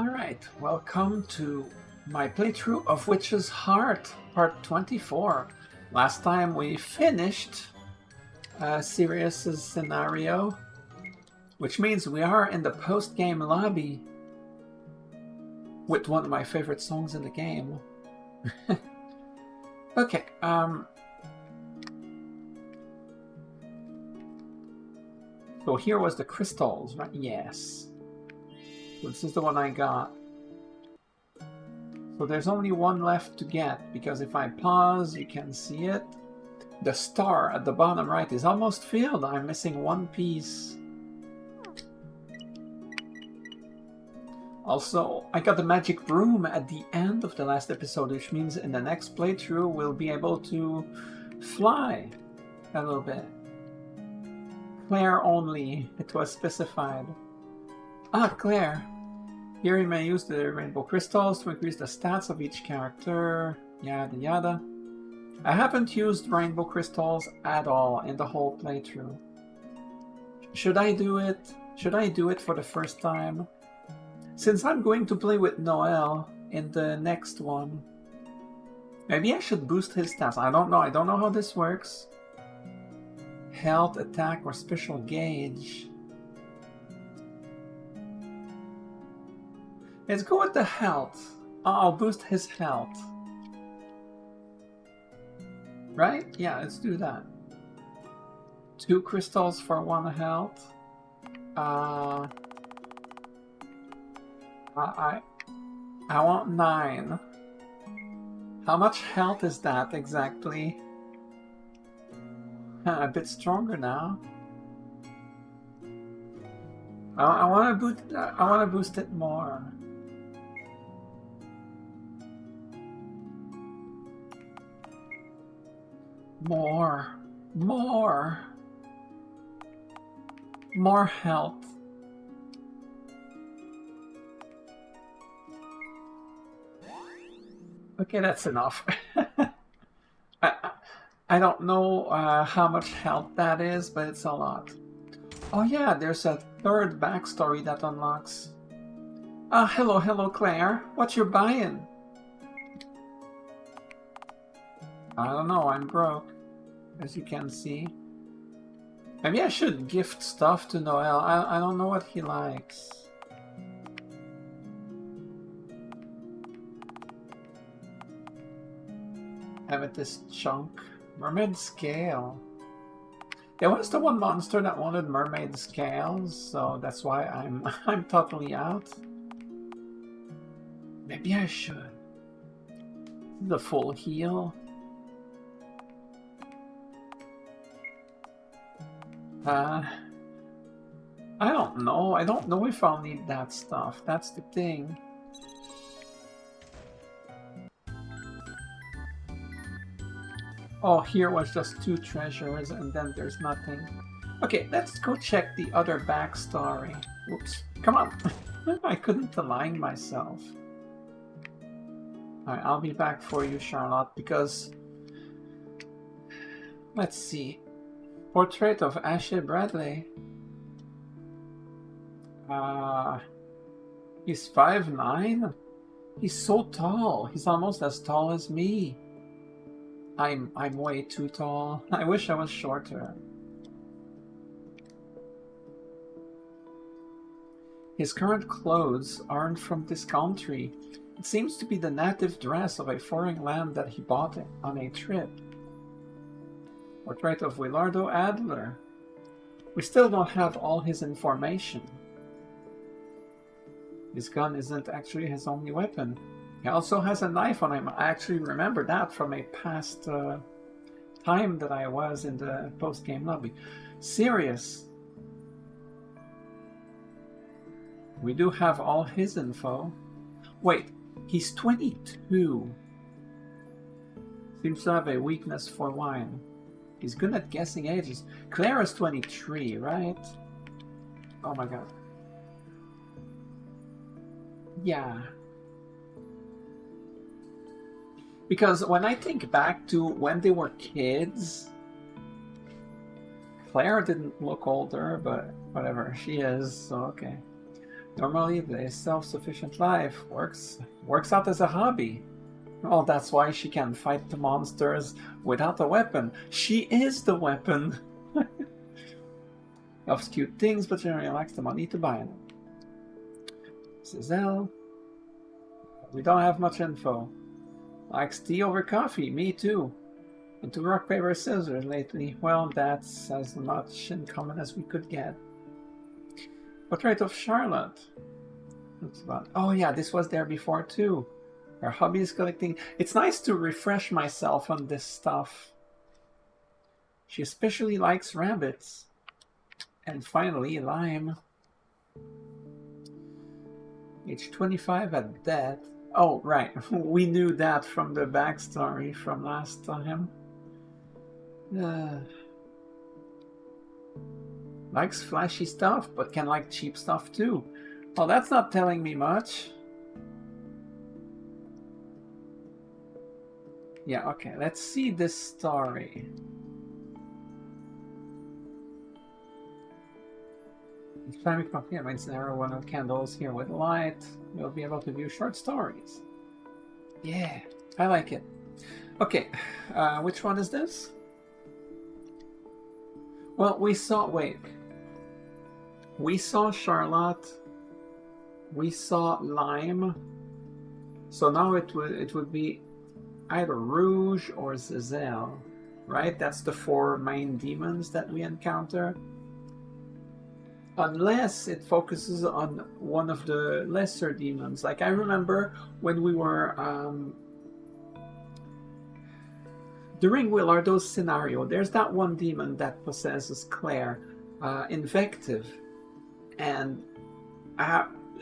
Alright, welcome to my playthrough of Witch's Heart, part 24. Last time we finished Sirius's scenario, which means we are in the post-game lobby with one of my favorite songs in the game. Okay, so here was the crystals, right? Yes. So this is the one I got. So there's only one left to get, because if I pause, you can see it. The star at the bottom right is almost filled. I'm missing one piece. Also, I got the magic broom at the end of the last episode, which means in the next playthrough we'll be able to fly a little bit. Claire only, it was specified. Ah, Claire. Here you may use the rainbow crystals to increase the stats of each character, yada yada. I haven't used rainbow crystals at all in the whole playthrough. Should I do it? Should I do it for the first time? Since I'm going to play with Noel in the next one, maybe I should boost his stats. I don't know how this works. Health, attack, or special gauge. Let's go with the health. I'll boost his health. Right? Yeah, let's do that. 2 crystals for 1 health. I want 9. How much health is that exactly? A bit stronger now. I want to boost it more. More health. Okay, that's enough. I don't know how much health that is, but it's a lot. Oh yeah, there's a third backstory that unlocks. Hello Claire. What you buying? I don't know, I'm broke, as you can see. Maybe I should gift stuff to Noel. I don't know what he likes. Amethyst chunk. Mermaid scale. There was the one monster that wanted mermaid scales, so that's why I'm totally out. Maybe I should. The full heal. I don't know. I don't know if I'll need that stuff. That's the thing. Oh, here was just 2 treasures and then there's nothing. Okay, let's go check the other backstory. Whoops. Come on. I couldn't align myself. Alright, I'll be back for you, Charlotte, because... Let's see. Portrait of Ashley Bradley. He's 5'9". He's so tall. He's almost as tall as me. I'm way too tall. I wish I was shorter. His current clothes aren't from this country. It seems to be the native dress of a foreign land that he bought on a trip. Portrait of Willardo Adler. We still don't have all his information. His gun isn't actually his only weapon. He also has a knife on him. I actually remember that from a past time that I was in the post-game lobby. Sirius. We do have all his info. Wait, he's 22. Seems to have a weakness for wine. He's good at guessing ages. Claire is 23, right? Oh my god. Yeah. Because when I think back to when they were kids, Claire didn't look older, but whatever, she is, so okay. Normally, the self-sufficient life works out as a hobby. Well, that's why she can fight the monsters without a weapon. She is the weapon. Loves cute things, but generally lacks the money to buy them. Zizel. We don't have much info. Likes tea over coffee. Me too. Into rock, paper, scissors lately. Well, that's as much in common as we could get. Portrait of Charlotte. That's about. Oh yeah, this was there before too. Her hobby is collecting. It's nice to refresh myself on this stuff. She especially likes rabbits. And finally, Lime. Age 25 at death. Oh, right. We knew that from the backstory from last time. Likes flashy stuff, but can like cheap stuff too. Well, that's not telling me much. Yeah, okay, let's see this story. Islamic propaganda means narrow one of candles here with light. You'll be able to view short stories. Yeah, I like it. Okay, which one is this? Well, we saw Charlotte. We saw Lime. So now it would be either Rouge or Zizel, right? That's the 4 main demons that we encounter. Unless it focuses on one of the lesser demons. Like I remember when we were during Willardo's scenario, there's that one demon that possesses Claire, Invective, and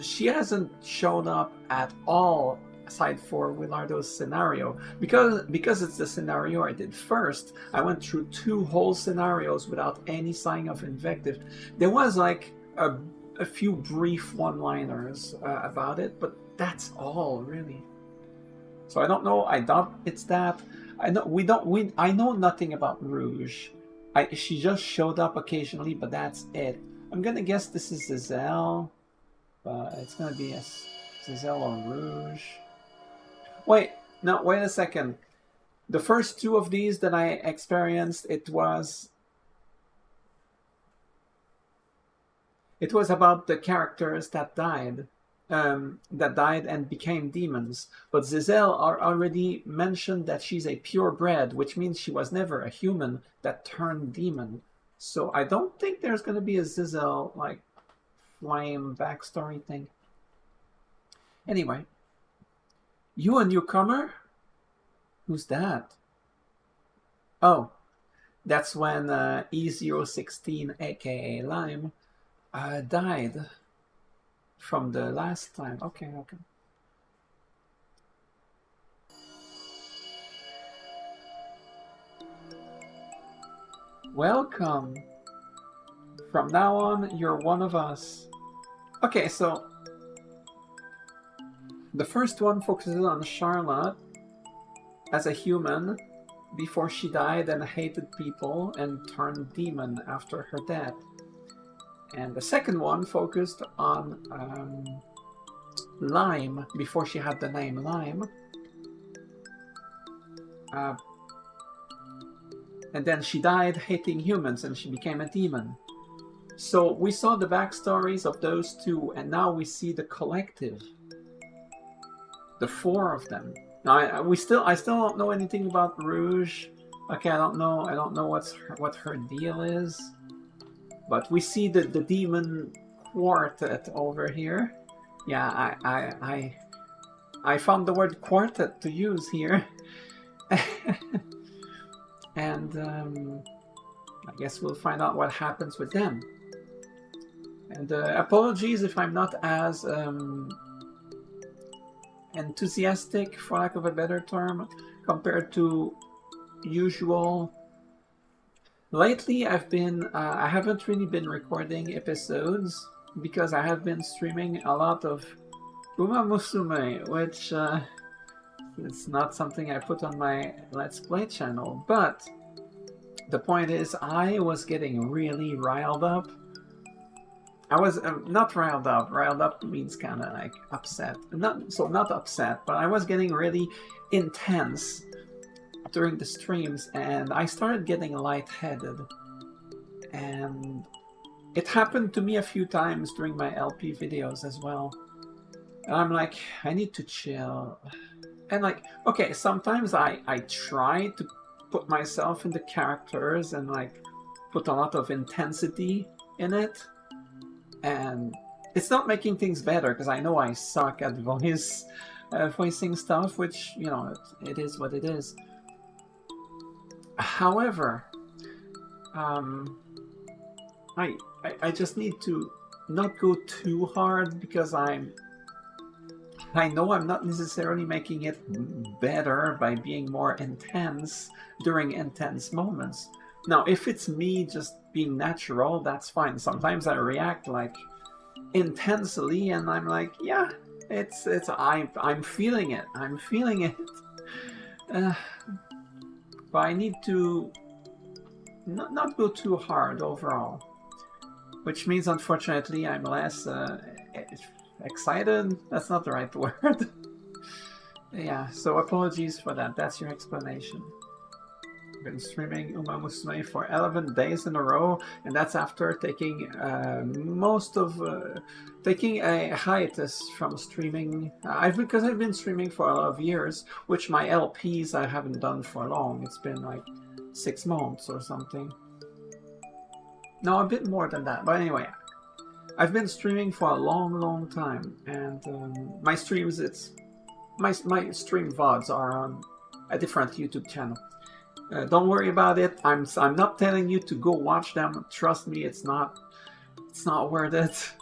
she hasn't shown up at all aside for Willardo's scenario. Because it's the scenario I did first, I went through 2 whole scenarios without any sign of Invective. There was like a few brief one-liners about it, but that's all really. So I don't know. I doubt it's that. I know nothing about Rouge. She just showed up occasionally, but that's it. I'm gonna guess this is Zizel, but it's gonna be a Zizel or Rouge. Wait a second. The first 2 of these that I experienced, it was about the characters that died. And became demons. But Zizel already mentioned that she's a purebred, which means she was never a human that turned demon. So I don't think there's going to be a Zizel, like, flame backstory thing. Anyway. You a newcomer? Who's that? Oh. That's when E016, aka Lime, died. From the last time. Okay. Welcome. From now on, you're one of us. Okay, so the first one focuses on Charlotte as a human before she died and hated people and turned demon after her death. And the second one focused on Lime before she had the name Lime. And then she died hating humans and she became a demon. So we saw the backstories of those 2, and now we see the collective. The 4 of them. Now I still don't know anything about Rouge. Okay, I don't know what her deal is. But we see the demon quartet over here. Yeah, I found the word quartet to use here. And I guess we'll find out what happens with them. And apologies if I'm not as enthusiastic, for lack of a better term, compared to usual. Lately, I haven't really been recording episodes because I have been streaming a lot of Uma Musume, which it's not something I put on my Let's Play channel. But the point is, I was getting really riled up I was not riled up. Riled up means kind of like upset. Not upset, but I was getting really intense during the streams, and I started getting lightheaded. And it happened to me a few times during my LP videos as well. And I'm like, I need to chill. And like, okay, sometimes I try to put myself in the characters and like put a lot of intensity in it. And it's not making things better because I know I suck at voicing stuff, which, you know, it is what it is. However, I just need to not go too hard because I know I'm not necessarily making it better by being more intense during intense moments. Now, if it's me just being natural, that's fine. Sometimes I react like intensely, and I'm like, yeah, I'm feeling it. I'm feeling it. But I need to not go too hard overall, which means unfortunately I'm less excited. That's not the right word. Yeah, so apologies for that. That's your explanation. I've been streaming Uma Musume for 11 days in a row, and that's after taking taking a hiatus from streaming. Because I've been streaming for a lot of years, which my LPs I haven't done for long. It's been like 6 months or something. No, a bit more than that. But anyway, I've been streaming for a long time, and my streams, my stream VODs are on a different YouTube channel. Don't worry about it. I'm not telling you to go watch them. Trust me, it's not worth it.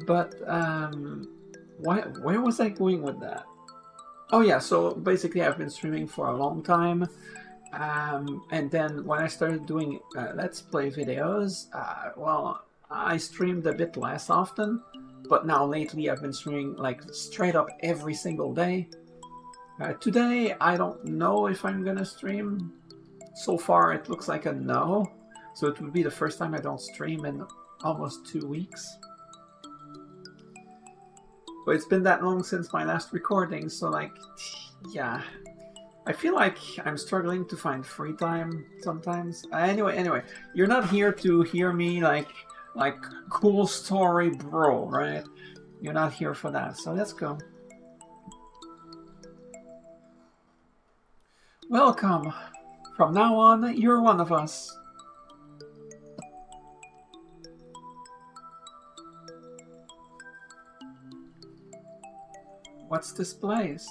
But where was I going with that? Oh yeah, so basically I've been streaming for a long time. And then when I started doing Let's Play videos, well, I streamed a bit less often, but now lately I've been streaming like straight up every single day. Today, I don't know if I'm gonna stream. So far, it looks like a no, so it would be the first time I don't stream in almost 2 weeks. But it's been that long since my last recording, so like, yeah. I feel like I'm struggling to find free time sometimes. Anyway, you're not here to hear me like cool story bro, right? You're not here for that, so let's go. Welcome. From now on, you're one of us. What's this place?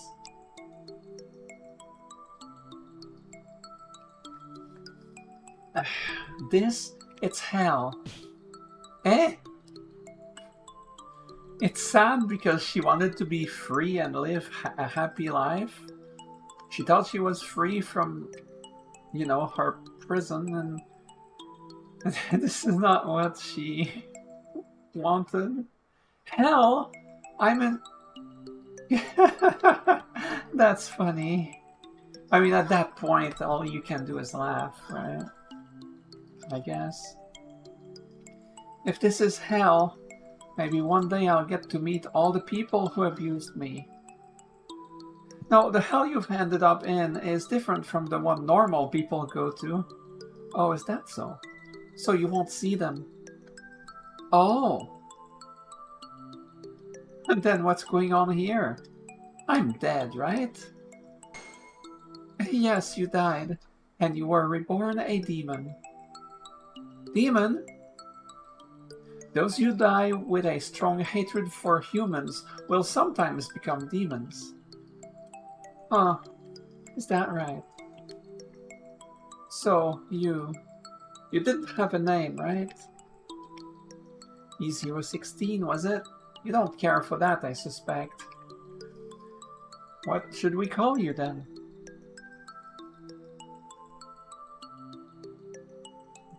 It's hell. Eh? It's sad because she wanted to be free and live a happy life. She thought she was free from, you know, her prison, and this is not what she wanted. Hell, I'm in... That's funny. I mean, at that point, all you can do is laugh, right? I guess. If this is hell, maybe one day I'll get to meet all the people who abused me. Now, the hell you've ended up in is different from the one normal people go to. Oh, is that so? So you won't see them. Oh. And then what's going on here? I'm dead, right? Yes, you died, and you were reborn a demon. Demon? Those who die with a strong hatred for humans will sometimes become demons. Huh, is that right? So, you didn't have a name, right? E016, was it? You don't care for that, I suspect. What should we call you then?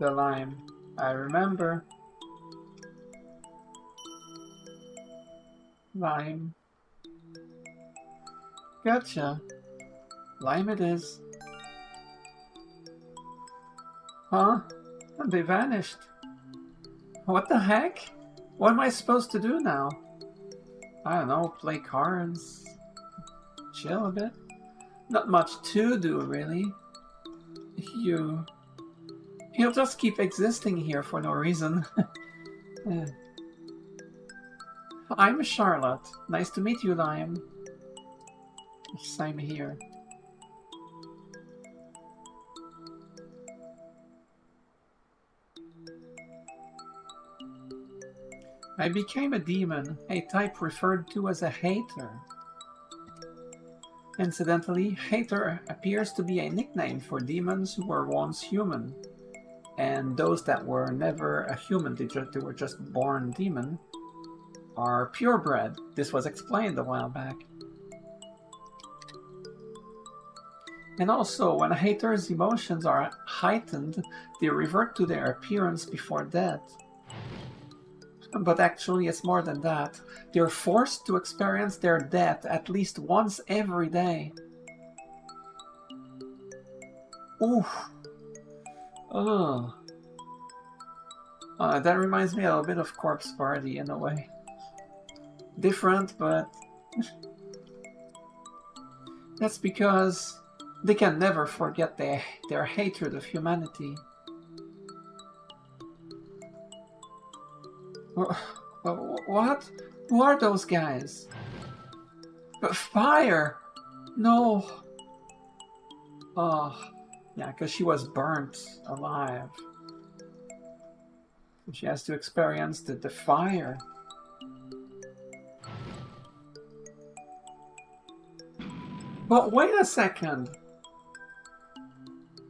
The Lime. I remember. Lime. Gotcha. Lime it is. Huh? They vanished. What the heck? What am I supposed to do now? I don't know, play cards, chill a bit. Not much to do, really. He'll just keep existing here for no reason. Yeah. I'm Charlotte. Nice to meet you, Lime. Same here. I became a demon, a type referred to as a hater. Incidentally, hater appears to be a nickname for demons who were once human. And those that were never a human, they were just born demon, are purebred. This was explained a while back. And also, when a hater's emotions are heightened, they revert to their appearance before death. But actually, it's more than that. They're forced to experience their death at least once every day. Oof. Ugh. That reminds me a little bit of Corpse Party in a way. Different, but... That's because they can never forget their hatred of humanity. What? Who are those guys? Fire! No! Oh, yeah, because she was burnt alive. She has to experience the fire. But wait a second.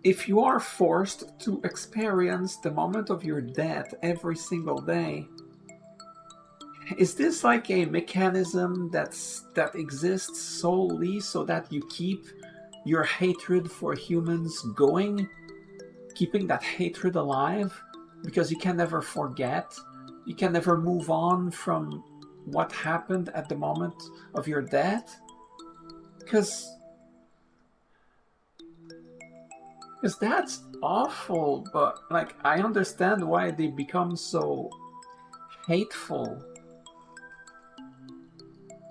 If you are forced to experience the moment of your death every single day, is this like a mechanism that exists solely so that you keep your hatred for humans going? Keeping that hatred alive? Because you can never forget? You can never move on from what happened at the moment of your death? Because that's awful, but like I understand why they become so hateful.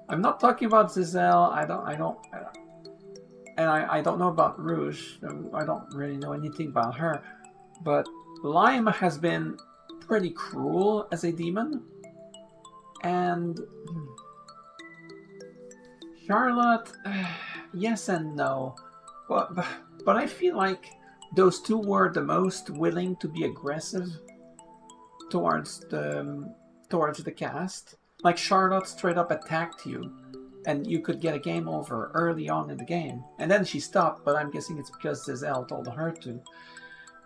I'm not talking about Zizel. I don't know about Rouge. I don't really know anything about her, but Lime has been pretty cruel as a demon, and Charlotte, yes and no, but I feel like those two were the most willing to be aggressive towards the cast. Like Charlotte straight up attacked you, and you could get a game over early on in the game, and then she stopped. But I'm guessing it's because Zizel told her to.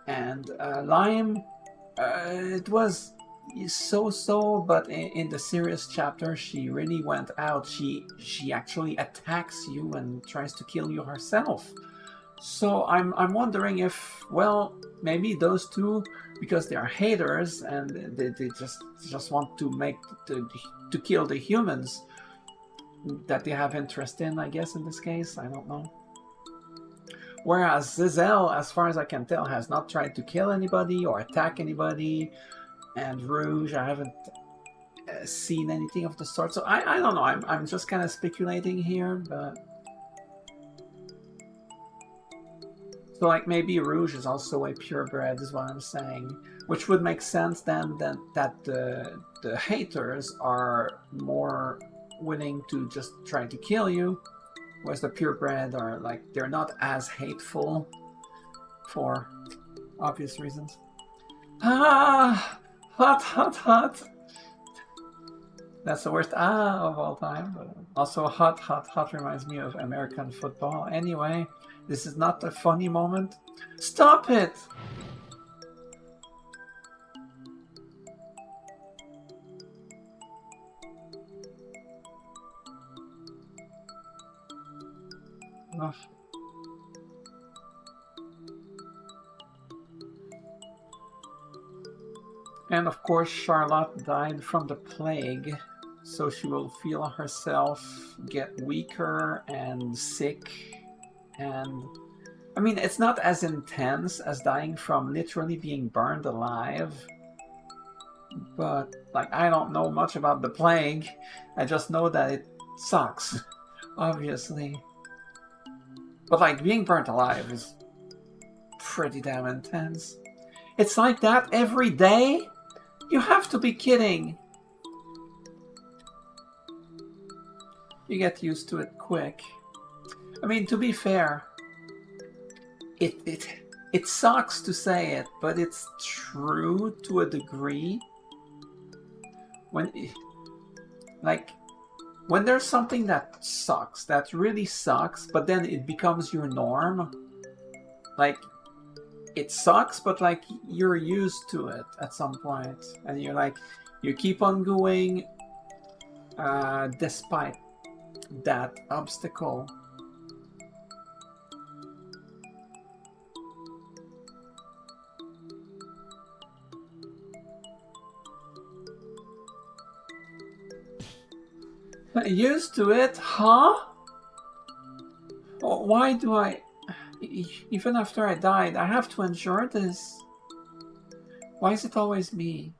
And Lime, it was so-so, but in the serious chapter, she really went out. She actually attacks you and tries to kill you herself. So I'm wondering if, well, maybe those two, because they are haters and they just want to make to kill the humans that they have interest in, I guess, in this case. I don't know. Whereas Zizel, as far as I can tell, has not tried to kill anybody or attack anybody. And Rouge, I haven't seen anything of the sort. So I don't know. I'm just kind of speculating here, but... So like maybe Rouge is also a purebred, is what I'm saying. Which would make sense then that the haters are more willing to just try to kill you. Whereas the purebred are like, they're not as hateful for obvious reasons. Ah! Hot. That's the worst of all time. But also hot reminds me of American football. Anyway, this is not a funny moment. Stop it! Ugh. And of course, Charlotte died from the plague, so she will feel herself get weaker and sick. And I mean, it's not as intense as dying from literally being burned alive, But, like, I don't know much about the plague. I just know that it sucks, obviously. But, like, being burnt alive is pretty damn intense. It's like that every day? You have to be kidding. You get used to it quick. I mean, to be fair, it sucks to say it, but it's true to a degree. When there's something that sucks, that really sucks, but then it becomes your norm. Like, it sucks, but like you're used to it at some point, and you're like, you keep on going despite that obstacle. Used to it, huh? Why do I... Even after I died, I have to endure this? Why is it always me?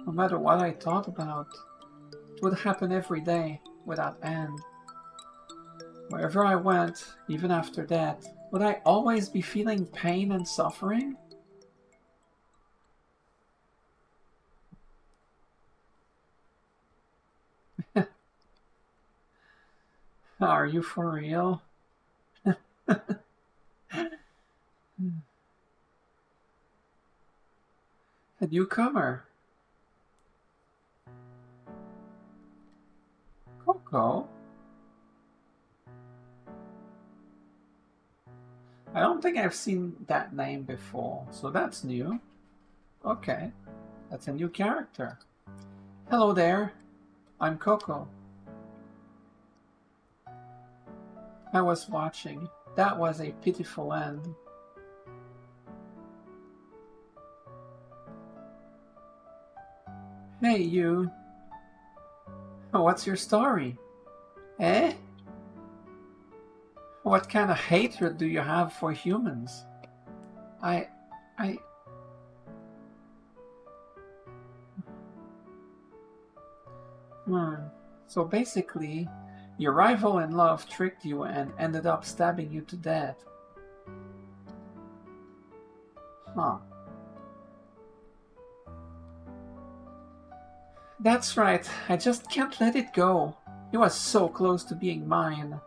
No matter what I thought about, it would happen every day, without end. Wherever I went, even after that, would I always be feeling pain and suffering? Are you for real? A newcomer. Coco? I don't think I've seen that name before, so that's new. Okay, that's a new character. Hello there, I'm Coco. I was watching. That was a pitiful end. Hey, you. What's your story? Eh? What kind of hatred do you have for humans? I... So basically, your rival in love tricked you and ended up stabbing you to death. Huh. That's right, I just can't let it go. He was so close to being mine.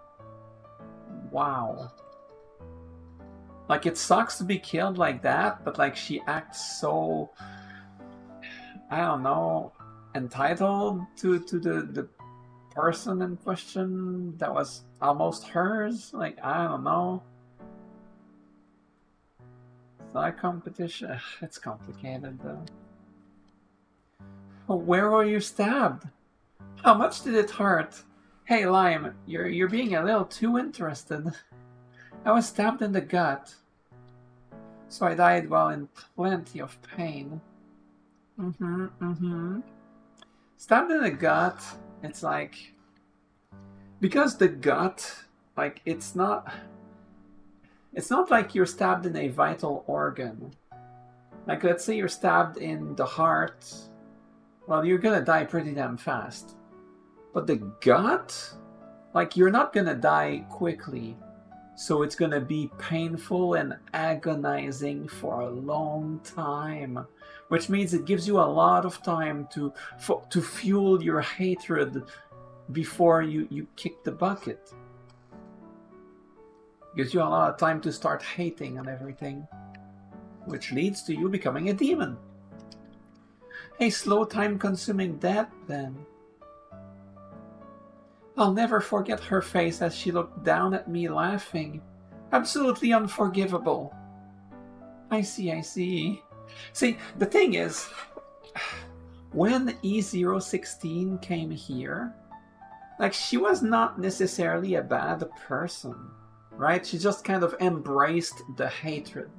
Wow. Like, it sucks to be killed like that, but like she acts so... I don't know, entitled to the person in question that was almost hers. Like, I don't know. It's not a competition. It's complicated though. Where were you stabbed? How much did it hurt? Hey Lime, you're being a little too interested. I was stabbed in the gut. So I died while in plenty of pain. Stabbed in the gut, it's like... Because the gut, like, it's not like you're stabbed in a vital organ. Like, let's say you're stabbed in the heart. Well, you're gonna die pretty damn fast. But the gut, like, you're not gonna die quickly. So it's gonna be painful and agonizing for a long time. Which means it gives you a lot of time to fuel your hatred before you kick the bucket. Gives you a lot of time to start hating on everything. Which leads to you becoming a demon. A slow time-consuming death, then. I'll never forget her face as she looked down at me laughing. Absolutely unforgivable. I see. See, the thing is, when E016 came here, like, she was not necessarily a bad person, right? She just kind of embraced the hatred.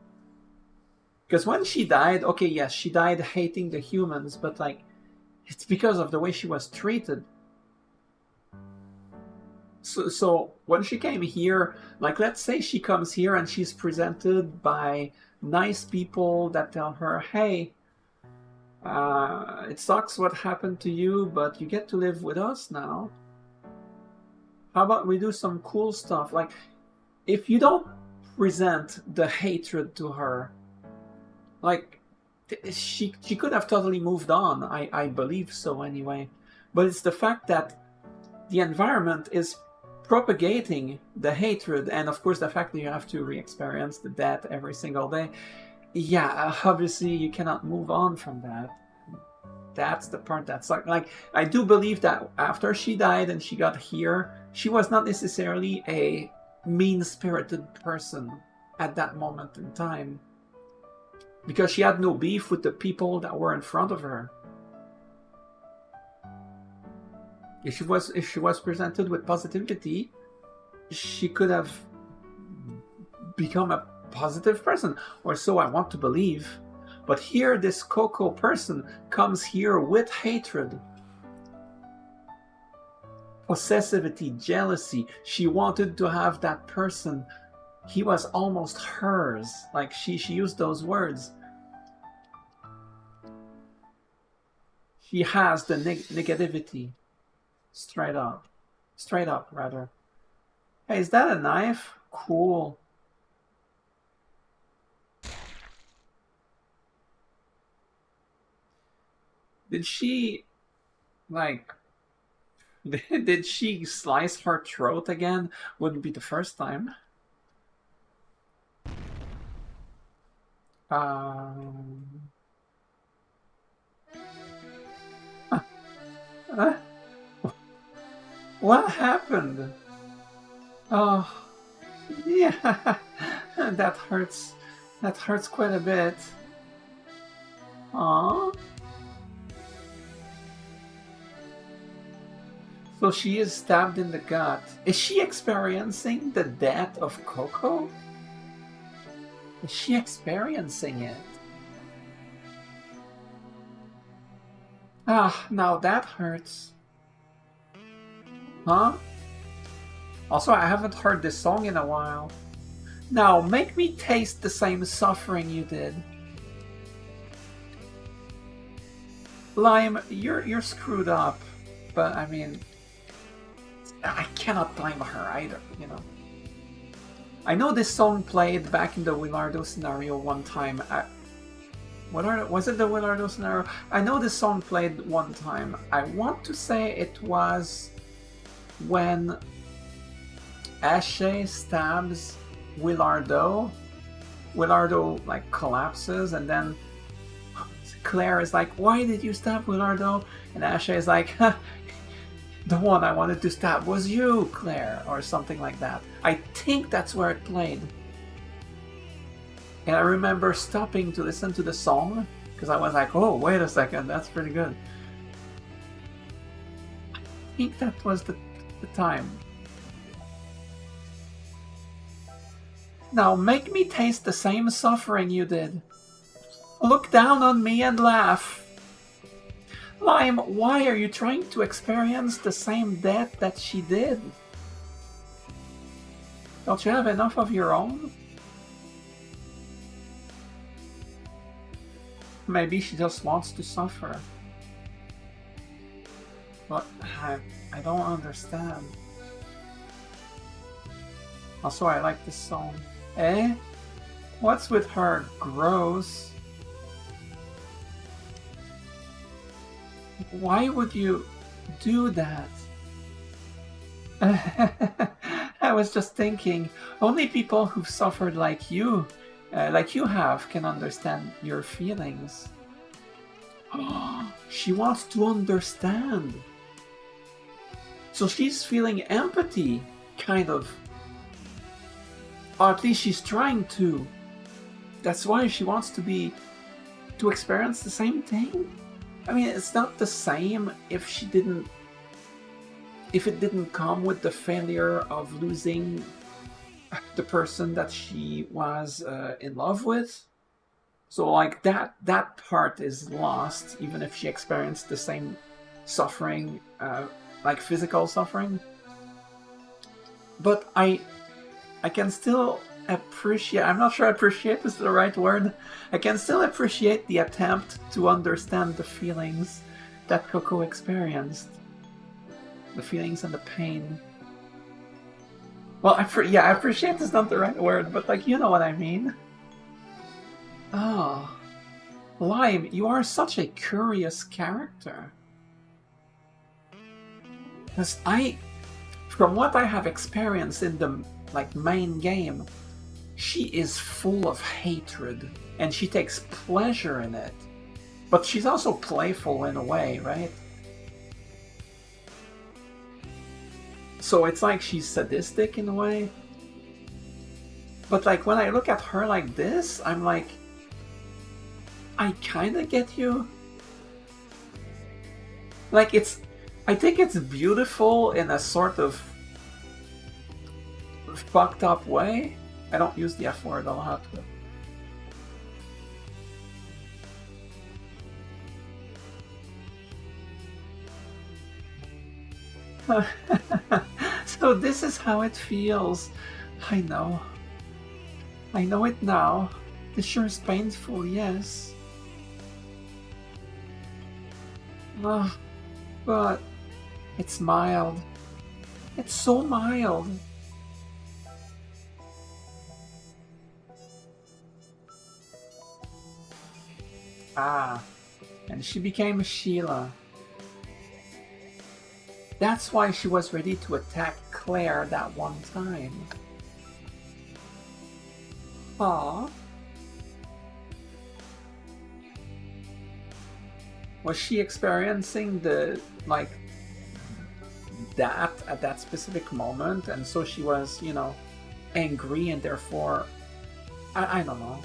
Because when she died, okay, yes, she died hating the humans, but, like, it's because of the way she was treated. So when she came here, like, let's say she comes here and she's presented by nice people that tell her, hey, It sucks what happened to you, but you get to live with us now. How about we do some cool stuff? Like, if you don't present the hatred to her, like, she could have totally moved on. I believe so anyway. But it's the fact that the environment is propagating the hatred, and of course the fact that you have to re-experience the death every single day. Yeah, obviously you cannot move on from that. That's the part that's like I do believe that after she died and she got here, she was not necessarily a mean-spirited person at that moment in time, because she had no beef with the people that were in front of her. If she was presented with positivity, she could have become a positive person, or so I want to believe. But here, this Coco person comes here with hatred, possessivity, jealousy. She wanted to have that person. He was almost hers. Like, she used those words. She has the negativity. Straight up, rather. Hey, is that a knife? Cool. Did she, like, did she slice her throat again? Wouldn't be the first time. What happened? Oh, yeah, that hurts. That hurts quite a bit. Aww. So she is stabbed in the gut. Is she experiencing the death of Coco? Is she experiencing it? Ah, now that hurts. Huh? Also, I haven't heard this song in a while. Now, make me taste the same suffering you did. Lime, you're screwed up. But, I mean, I cannot blame her either, you know. I know this song played back in the Willardo scenario one time. Was it the Willardo scenario? I know this song played one time. I want to say it was when Ashe stabs Willardo. Willardo, like, collapses, and then Claire is like, "Why did you stab Willardo?" And Ashe is like, "The one I wanted to stab was you, Claire," or something like that. I think that's where it played. And I remember stopping to listen to the song, because I was like, "Oh, wait a second, that's pretty good." I think that was the time. Now make me taste the same suffering you did. Look down on me and laugh. Lime, why are you trying to experience the same death that she did? Don't you have enough of your own? Maybe she just wants to suffer. But I don't understand. Also, I like this song. Eh? What's with her? Gross. Why would you do that? I was just thinking, only people who've suffered like you have, can understand your feelings. She wants to understand. So she's feeling empathy, kind of. Or at least she's trying to. That's why she wants to experience the same thing. I mean, it's not the same if it didn't come with the failure of losing the person that she was in love with. So, like, that part is lost, even if she experienced the same suffering, like physical suffering. But I can still appreciate. I'm not sure appreciate is the right word. I can still appreciate the attempt to understand the feelings that Coco experienced. The feelings and the pain. Well, appreciate is not the right word, but like, you know what I mean. Oh. Lime, you are such a curious character. Because from what I have experienced in the main game, she is full of hatred, and she takes pleasure in it. But she's also playful in a way, right? So it's like she's sadistic in a way. But like when I look at her like this, I'm like, I kinda get you. Like I think it's beautiful in a sort of fucked up way. I don't use the F word a lot. But... So this is how it feels. I know. I know it now. This sure is painful, yes. But it's mild. It's so mild. Ah, and she became Sheila. That's why she was ready to attack Claire that one time. Aww. Was she experiencing the, that at that specific moment, and so she was, angry, and therefore, I don't know.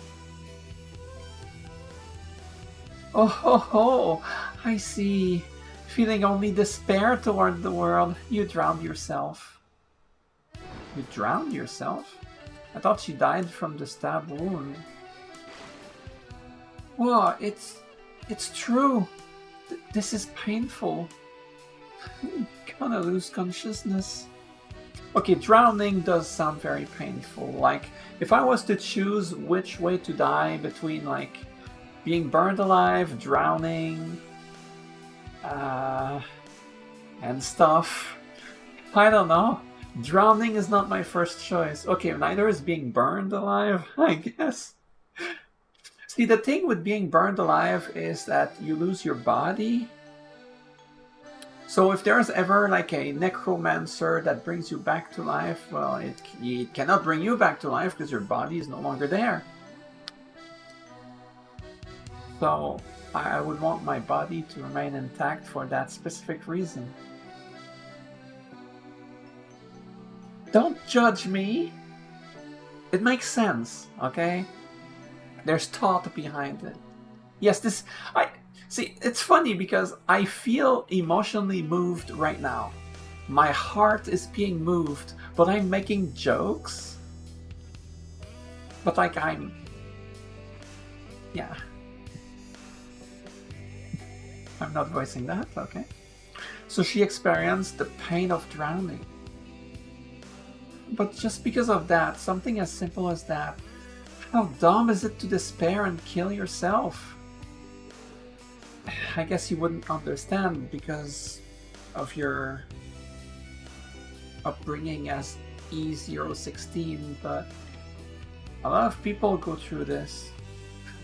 Oh ho ho! I see. Feeling only despair toward the world, you drowned yourself. You drowned yourself? I thought she died from the stab wound. Whoa, it's true. This is painful. I'm gonna lose consciousness. Okay, drowning does sound very painful. Like, if I was to choose which way to die between, being burned alive, drowning, and stuff, I don't know. Drowning is not my first choice. Okay, neither is being burned alive, I guess. See, the thing with being burned alive is that you lose your body. So if there's ever a necromancer that brings you back to life, well, it cannot bring you back to life because your body is no longer there. So I would want my body to remain intact for that specific reason. Don't judge me. It makes sense, okay? There's thought behind it. Yes, see, it's funny because I feel emotionally moved right now. My heart is being moved, but I'm making jokes. But yeah. I'm not voicing that, okay? So she experienced the pain of drowning. But just because of that, something as simple as that, how dumb is it to despair and kill yourself? I guess you wouldn't understand because of your upbringing as E016, but a lot of people go through this.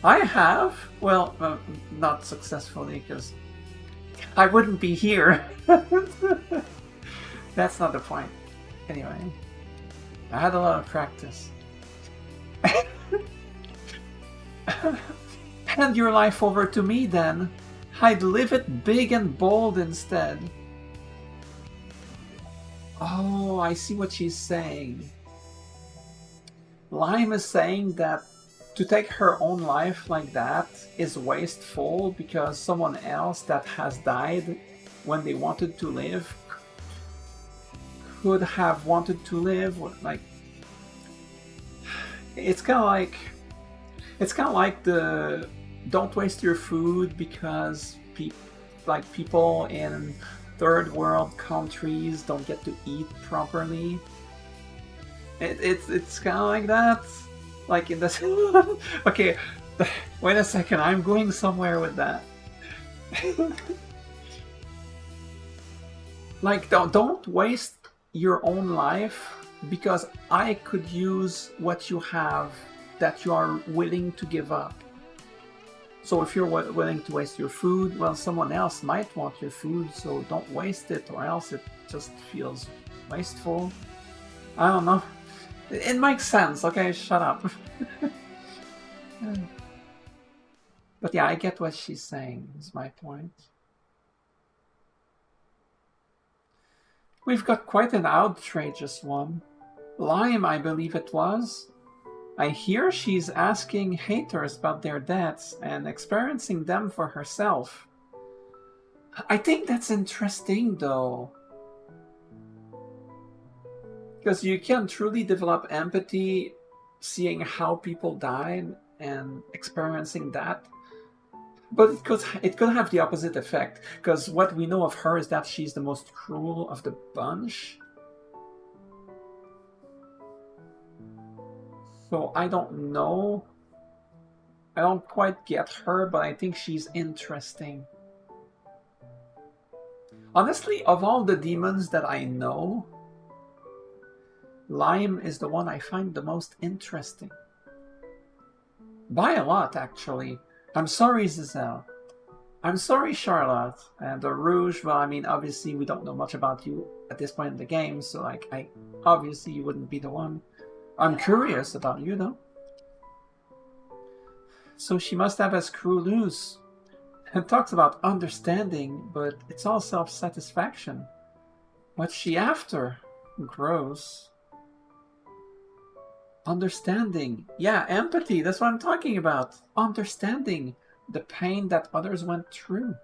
I have, well, not successfully because I wouldn't be here. That's not the point. Anyway, I had a lot of practice. Hand your life over to me then. I'd live it big and bold instead. Oh, I see what she's saying. Lime is saying that to take her own life like that is wasteful because someone else that has died when they wanted to live could have wanted to live. It's kind of like the don't waste your food because people in third world countries don't get to eat properly. It's kind of like that. Like in this. Okay, wait a second. I'm going somewhere with that. Like, don't waste your own life because I could use what you have that you are willing to give up. So if you're willing to waste your food, well, someone else might want your food, so don't waste it, or else it just feels wasteful. I don't know. It makes sense. Okay, shut up. But yeah, I get what she's saying, is my point. We've got quite an outrageous one. Lime, I believe it was. I hear she's asking haters about their deaths and experiencing them for herself. I think that's interesting, though. Because you can truly develop empathy seeing how people died and experiencing that. But it could have the opposite effect, because what we know of her is that she's the most cruel of the bunch. So I don't know. I don't quite get her, but I think she's interesting. Honestly, of all the demons that I know, Lime is the one I find the most interesting. By a lot, actually. I'm sorry, Giselle. I'm sorry, Charlotte. And the Rouge, well, I mean, obviously we don't know much about you at this point in the game, so like, obviously you wouldn't be the one. I'm curious about you, though. So she must have a screw loose. It talks about understanding, but it's all self-satisfaction. What's she after? Gross. Understanding. Yeah, empathy. That's what I'm talking about. Understanding the pain that others went through.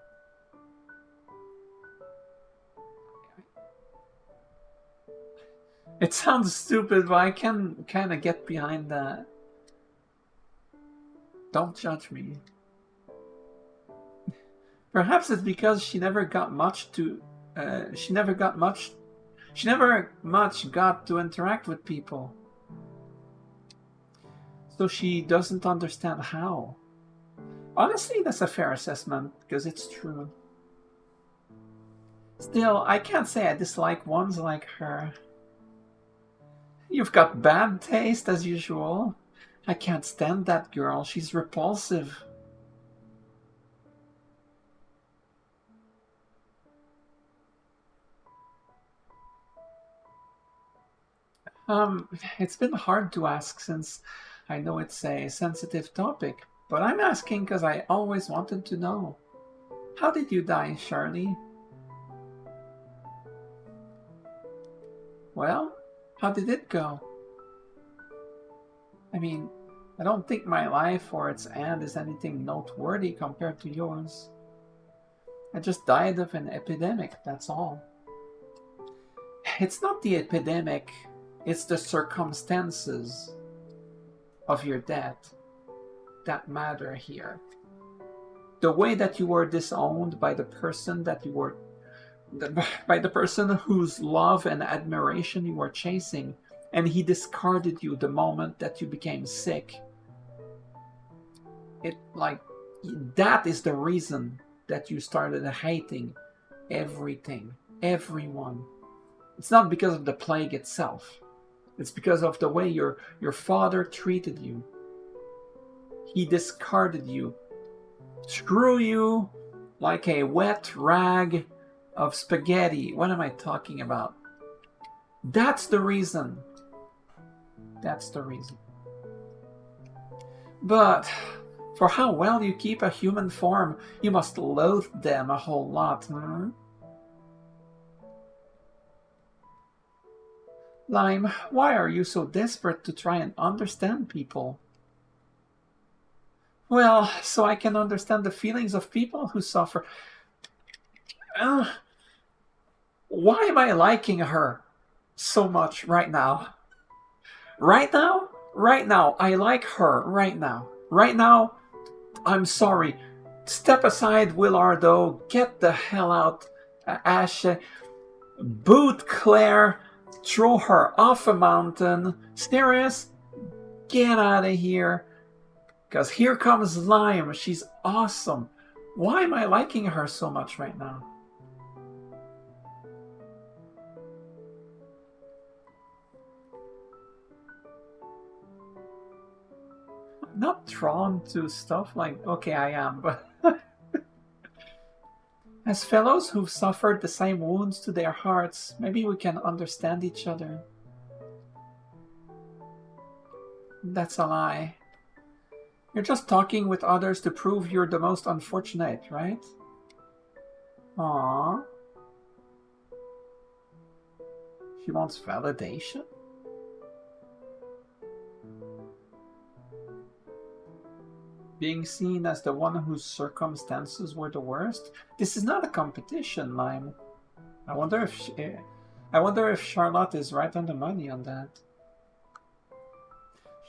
It sounds stupid, but I can kind of get behind that. Don't judge me. Perhaps it's because she never much got to interact with people. So she doesn't understand how. Honestly, that's a fair assessment, because it's true. Still, I can't say I dislike ones like her. You've got bad taste, as usual. I can't stand that girl. She's repulsive. It's been hard to ask since I know it's a sensitive topic, but I'm asking because I always wanted to know. How did you die, Charlie? Well, how did it go? I mean, I don't think my life or its end is anything noteworthy compared to yours. I just died of an epidemic, that's all. It's not the epidemic, it's the circumstances of your death that matter here. The way that you were disowned by the person by the person whose love and admiration you were chasing, and he discarded you the moment that you became sick. That is the reason that you started hating everything, everyone. It's not because of the plague itself. It's because of the way your father treated you. He discarded you, threw you like a wet rag of spaghetti. What am I talking about? That's the reason. That's the reason. But for how well you keep a human form, you must loathe them a whole lot, hmm? Lime, why are you so desperate to try and understand people? Well, so I can understand the feelings of people who suffer. Why am I liking her so much right now? Right now? Right now. I like her right now. Right now, I'm sorry. Step aside, Willardo. Get the hell out, Ash. Boot Claire. Throw her off a mountain. Sirius, get out of here. Because here comes Lime. She's awesome. Why am I liking her so much right now? I'm not drawn to stuff like... Okay, I am, but... As fellows who've suffered the same wounds to their hearts, maybe we can understand each other. That's a lie. You're just talking with others to prove you're the most unfortunate, right? Aww. She wants validation? Being seen as the one whose circumstances were the worst? This is not a competition, Lime. I wonder if Charlotte is right on the money on that.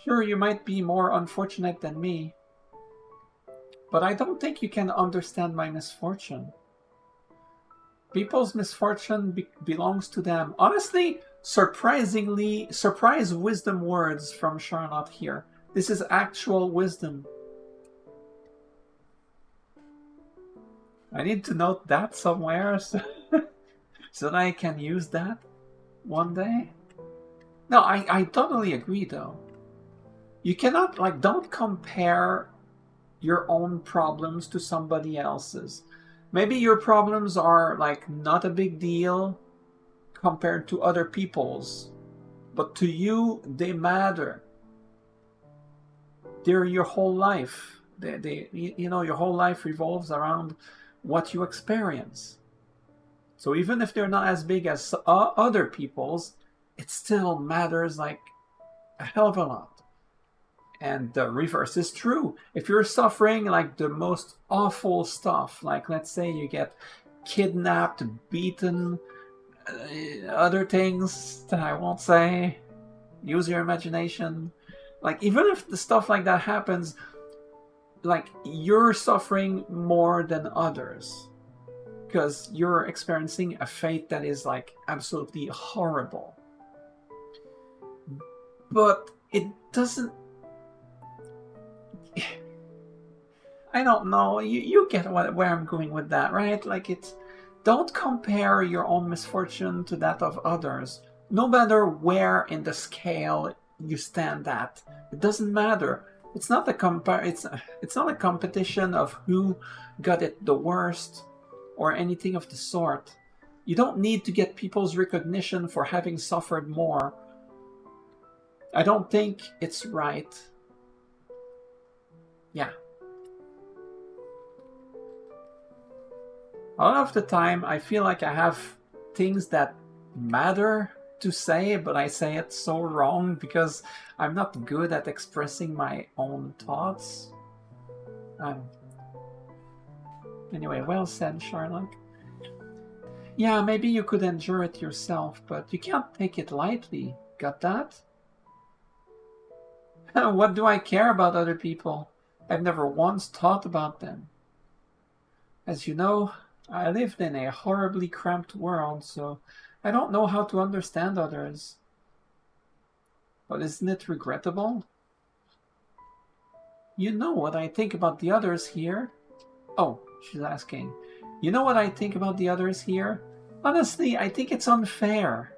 Sure, you might be more unfortunate than me, but I don't think you can understand my misfortune. People's misfortune belongs to them. Honestly, surprise wisdom words from Charlotte here. This is actual wisdom. I need to note that somewhere so that I can use that one day. No, I totally agree though. You cannot, like, don't compare your own problems to somebody else's. Maybe your problems are, like, not a big deal compared to other people's, but to you, they matter. They're your whole life. You know, your whole life revolves around what you experience. So even if they're not as big as other people's, it still matters like a hell of a lot. And the reverse is true. If you're suffering like the most awful stuff, like let's say you get kidnapped, beaten, other things that I won't say, use your imagination. Like even if the stuff like that happens, like you're suffering more than others because you're experiencing a fate that is like absolutely horrible. But it doesn't... I don't know, you get where I'm going with that, right? Like it's... Don't compare your own misfortune to that of others. No matter where in the scale you stand at. It doesn't matter. It's not it's not a competition of who got it the worst or anything of the sort. You don't need to get people's recognition for having suffered more. I don't think it's right. Yeah. A lot of the time I feel like I have things that matter to say, but I say it so wrong because I'm not good at expressing my own thoughts. Anyway, well said, Charlotte. Yeah, maybe you could endure it yourself, but you can't take it lightly. Got that? What do I care about other people? I've never once thought about them. As you know, I lived in a horribly cramped world, so I don't know how to understand others. But isn't it regrettable? You know what I think about the others here? Oh, she's asking. You know what I think about the others here? Honestly, I think it's unfair.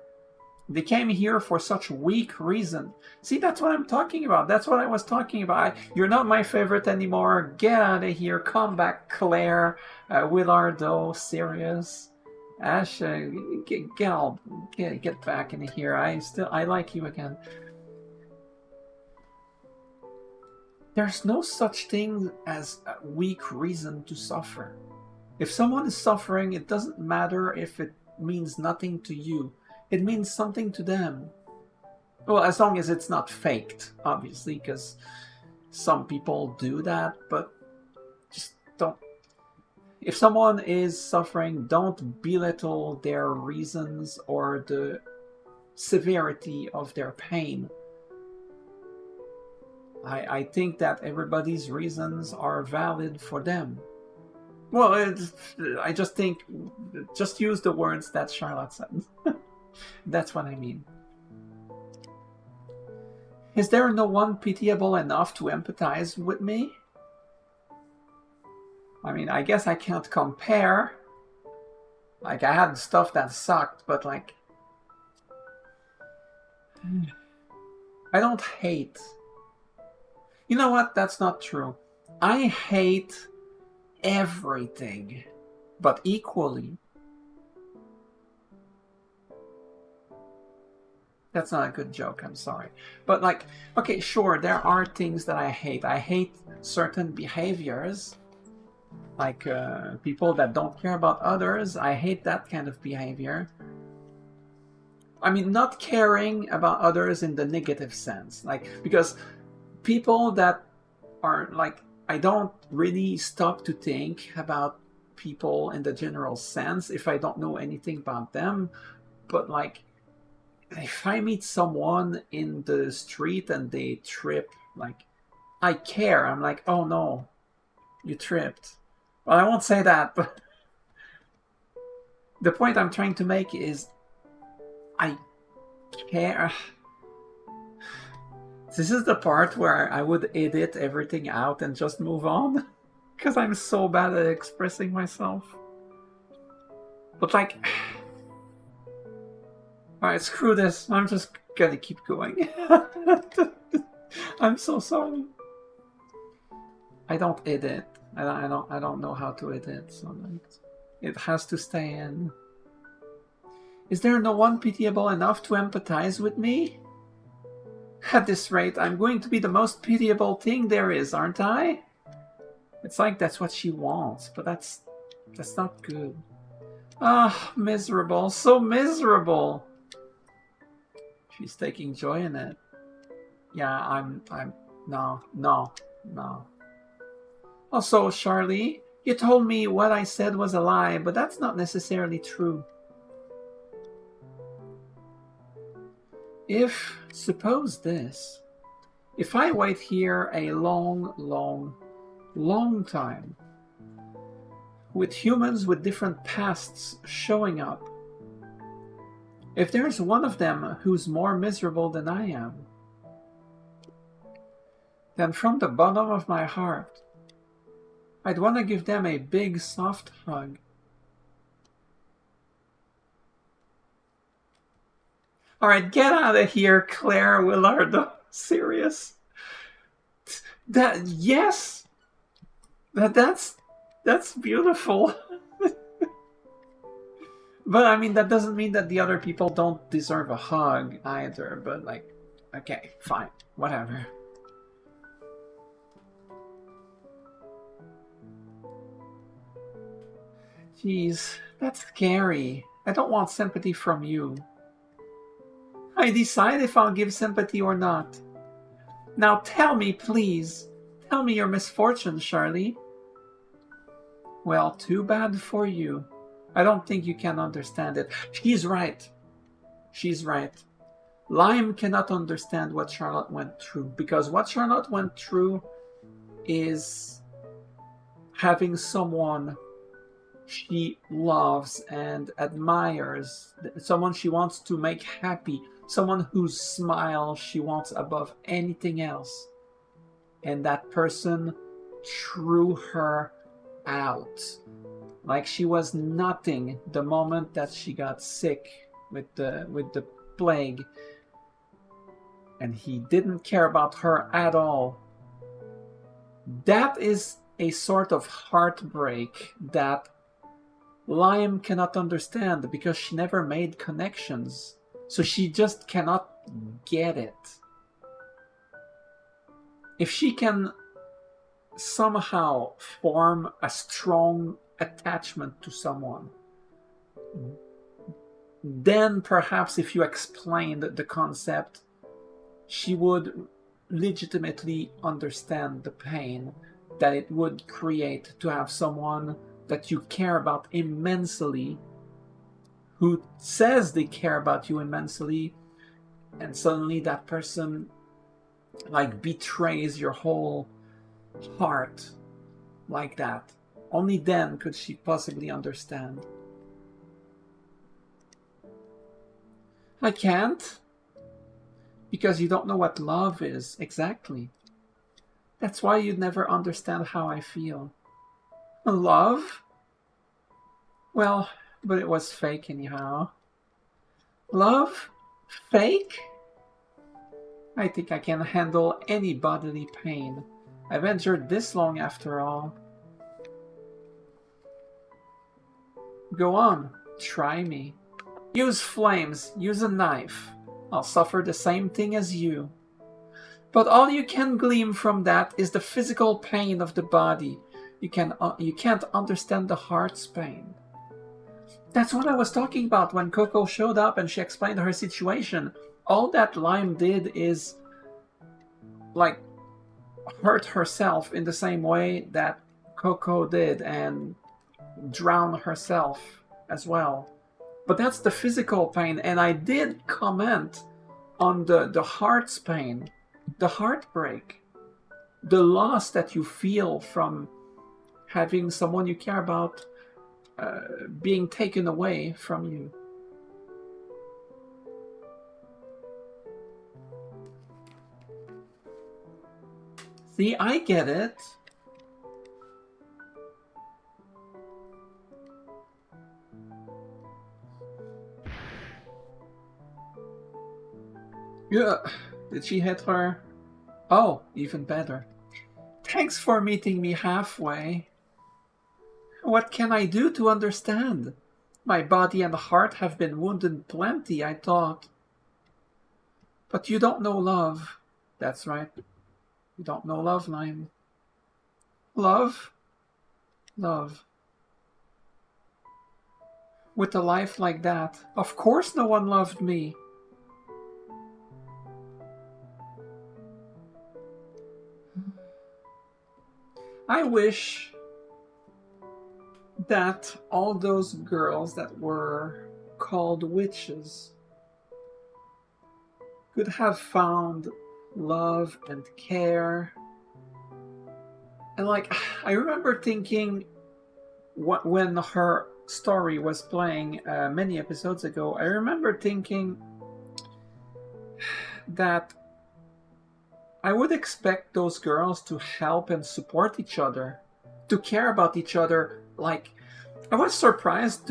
They came here for such weak reason. See, that's what I'm talking about. That's what I was talking about. You're not my favorite anymore. Get out of here. Come back, Claire, Willardo, Sirius, Ash. Get back in here. I like you again. There's no such thing as a weak reason to suffer. If someone is suffering, it doesn't matter if it means nothing to you. It means something to them. Well, as long as it's not faked, obviously, because some people do that, but just don't. If someone is suffering, don't belittle their reasons or the severity of their pain. I think that everybody's reasons are valid for them. Well, I just think, just use the words that Charlotte said. That's what I mean. Is there no one pitiable enough to empathize with me? I mean, I guess I can't compare. Like, I had stuff that sucked, but like... I don't hate. You know what? That's not true. I hate everything, but equally. That's not a good joke, I'm sorry. But like, okay, sure, there are things that I hate. I hate certain behaviors. Like people that don't care about others. I hate that kind of behavior. I mean, not caring about others in the negative sense. Like, because people that are like, I don't really stop to think about people in the general sense if I don't know anything about them. But like, if I meet someone in the street and they trip, like, I care. I'm like, oh no, you tripped. Well, I won't say that, but the point I'm trying to make is I care. This is the part where I would edit everything out and just move on, because I'm so bad at expressing myself. But like... Alright, screw this. I'm just gonna keep going. I'm so sorry. I don't edit. I don't know how to edit, so like, it has to stay in. Is there no one pitiable enough to empathize with me? At this rate, I'm going to be the most pitiable thing there is, aren't I? It's like that's what she wants, but that's not good. Ah, miserable, so miserable. She's taking joy in it. Yeah, no. Also, Charlie, you told me what I said was a lie, but that's not necessarily true. Suppose this. If I wait here a long time, with humans with different pasts showing up, if there's one of them who's more miserable than I am, then from the bottom of my heart, I'd want to give them a big soft hug. Alright, get out of here, Claire Willardo. Serious? Yes! That's beautiful. But I mean, that doesn't mean that the other people don't deserve a hug either, but like, okay, fine, whatever. Jeez, that's scary. I don't want sympathy from you. I decide if I'll give sympathy or not. Now tell me, please. Tell me your misfortune, Charlie. Well, too bad for you. I don't think you can understand it. She's right. She's right. Lime cannot understand what Charlotte went through, because what Charlotte went through is having someone she loves and admires, someone she wants to make happy, someone whose smile she wants above anything else. And that person threw her out. Like she was nothing the moment that she got sick with the plague. And he didn't care about her at all. That is a sort of heartbreak that Lime cannot understand because she never made connections. So she just cannot get it. If she can somehow form a strong attachment to someone, then perhaps if you explained the concept, she would legitimately understand the pain that it would create to have someone that you care about immensely, who says they care about you immensely, and suddenly that person like betrays your whole heart like that. Only then could she possibly understand. I can't. Because you don't know what love is, exactly. That's why you'd never understand how I feel. Love? Well, but it was fake anyhow. Love? Fake? I think I can handle any bodily pain. I've endured this long after all. Go on, try me. Use flames, use a knife. I'll suffer the same thing as you. But all you can glean from that is the physical pain of the body. You can't understand the heart's pain. That's what I was talking about when Coco showed up and she explained her situation. All that Lime did is, like, hurt herself in the same way that Coco did and drown herself as well. But that's the physical pain, and I did comment on the heart's pain, the heartbreak, the loss that you feel from having someone you care about being taken away from you. See, I get it. Yeah. Did she hit her? Oh, even better. Thanks for meeting me halfway. What can I do to understand? My body and heart have been wounded plenty, I thought. But you don't know love. That's right. You don't know love, Lime. Love? Love. With a life like that, of course no one loved me. I wish that all those girls that were called witches could have found love and care. And like, I remember thinking when her story was playing many episodes ago, I remember thinking that I would expect those girls to help and support each other, to care about each other. Like, I was surprised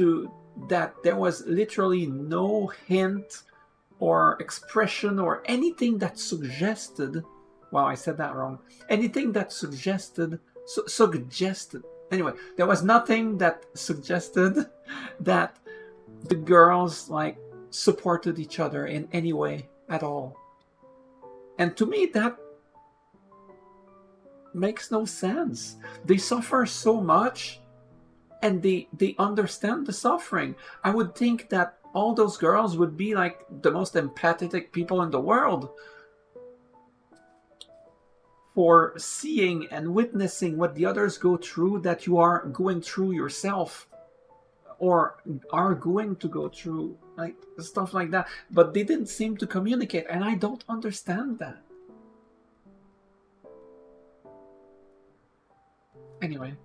that there was literally no hint or expression or anything that suggested, wow, I said that wrong, anything that suggested, anyway, there was nothing that suggested that the girls, like, supported each other in any way at all. And to me, that makes no sense. They suffer so much, and they understand the suffering. I would think that all those girls would be like the most empathetic people in the world for seeing and witnessing what the others go through that you are going through yourself or are going to go through, like stuff like that. But they didn't seem to communicate, and I don't understand that. Anyway,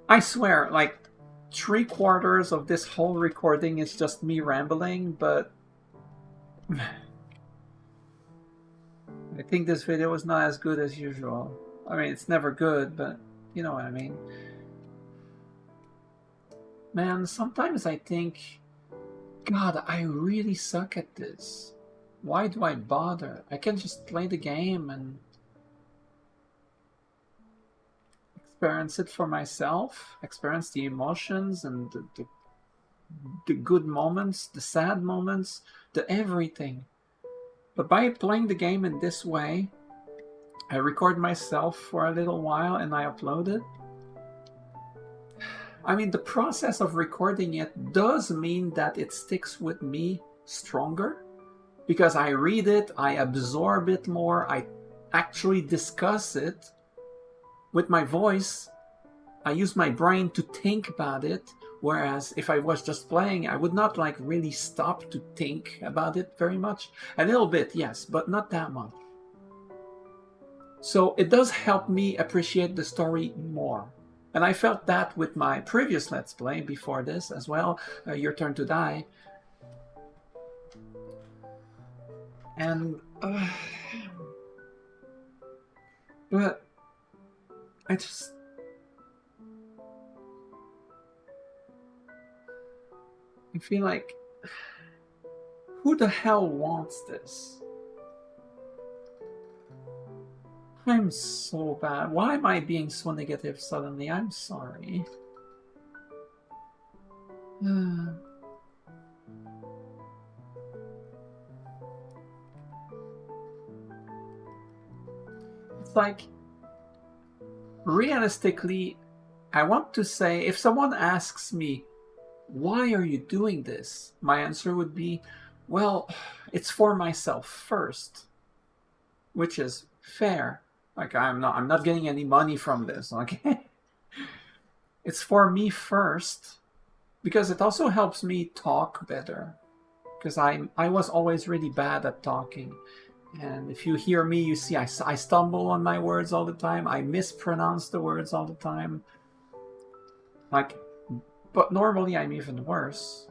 I swear, like, 3/4 of this whole recording is just me rambling, but I think this video is not as good as usual. I mean, it's never good, but you know what I mean. Man, sometimes I think, God, I really suck at this. Why do I bother? I can just play the game and experience it for myself, experience the emotions and the good moments, the sad moments, the everything. But by playing the game in this way, I record myself for a little while and I upload it. I mean, the process of recording it does mean that it sticks with me stronger, because I read it, I absorb it more, I actually discuss it with my voice. I use my brain to think about it, whereas if I was just playing, I would not like really stop to think about it very much. A little bit, yes, but not that much. So it does help me appreciate the story more. And I felt that with my previous Let's Play before this as well, Your Turn to Die. And but I feel like, who the hell wants this? I'm so bad. Why am I being so negative suddenly? I'm sorry. It's like, realistically, I want to say, if someone asks me, why are you doing this? My answer would be, well, it's for myself first, which is fair. Like, I'm not getting any money from this, okay? It's for me first, because it also helps me talk better. Because I was always really bad at talking. And if you hear me, you see I stumble on my words all the time. I mispronounce the words all the time. Like, but normally I'm even worse.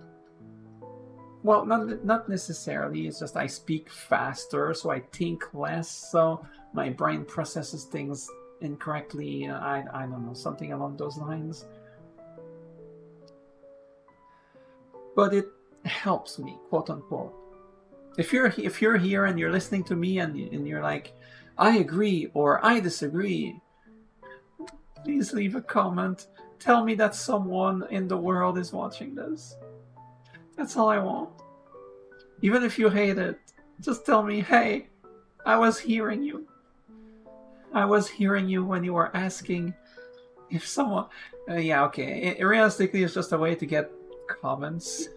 Well, not necessarily. It's just I speak faster, so I think less, so my brain processes things incorrectly. I don't know, something along those lines. But it helps me, quote unquote. If you're here and you're listening to me and you're like, I agree or I disagree, please leave a comment. Tell me that someone in the world is watching this. That's all I want. Even if you hate it, just tell me, hey, I was hearing you. I was hearing you when you were asking if someone... yeah, okay. Realistically, it's just a way to get comments.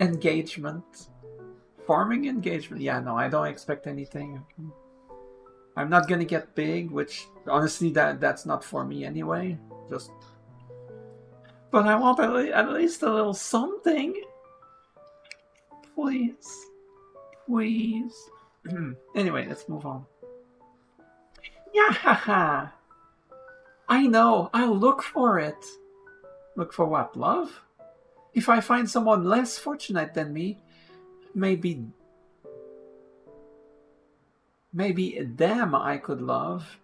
Engagement. Farming engagement. Yeah, no, I don't expect anything. I'm not gonna get big, which honestly that's not for me anyway. Just, but I want at least a little something. Please. Please. Anyway, let's move on. Yeah, haha. I know, I'll look for it. Look for what? Love? If I find someone less fortunate than me, maybe them I could love.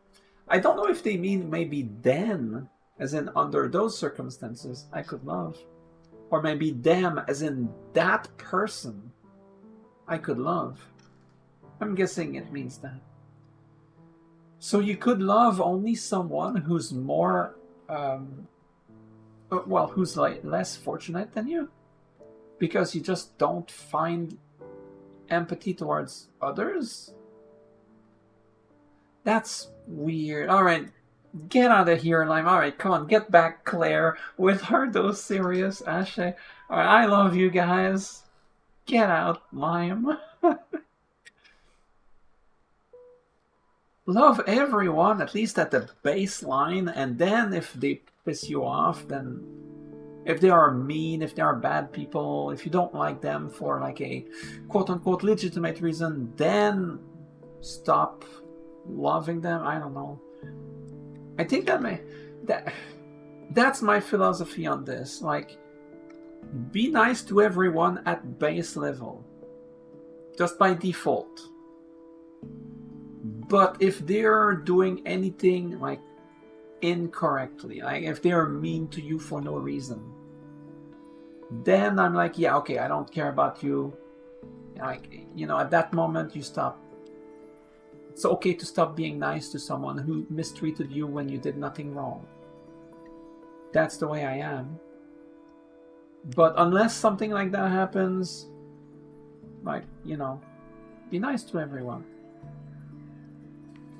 I don't know if they mean maybe then, as in under those circumstances, I could love. Or maybe them, as in that person I could love. I'm guessing it means that. So you could love only someone who's more, who's like less fortunate than you, because you just don't find empathy towards others. That's weird. All right, get out of here, Lime. All right, come on, get back, Claire. With her, those serious, Ashe. All right, I love you guys. Get out, Lime. Love everyone, at least at the baseline, and then if they piss you off, then if they are mean, if they are bad people, if you don't like them for like a quote-unquote legitimate reason, then stop loving them. I don't know. I think that's my philosophy on this. Like, be nice to everyone at base level, just by default. But if they're doing anything like incorrectly, like if they're mean to you for no reason, then I'm like, yeah, okay, I don't care about you. Like, you know, at that moment you stop. It's okay to stop being nice to someone who mistreated you when you did nothing wrong. That's the way I am. But unless something like that happens, like, you know, be nice to everyone.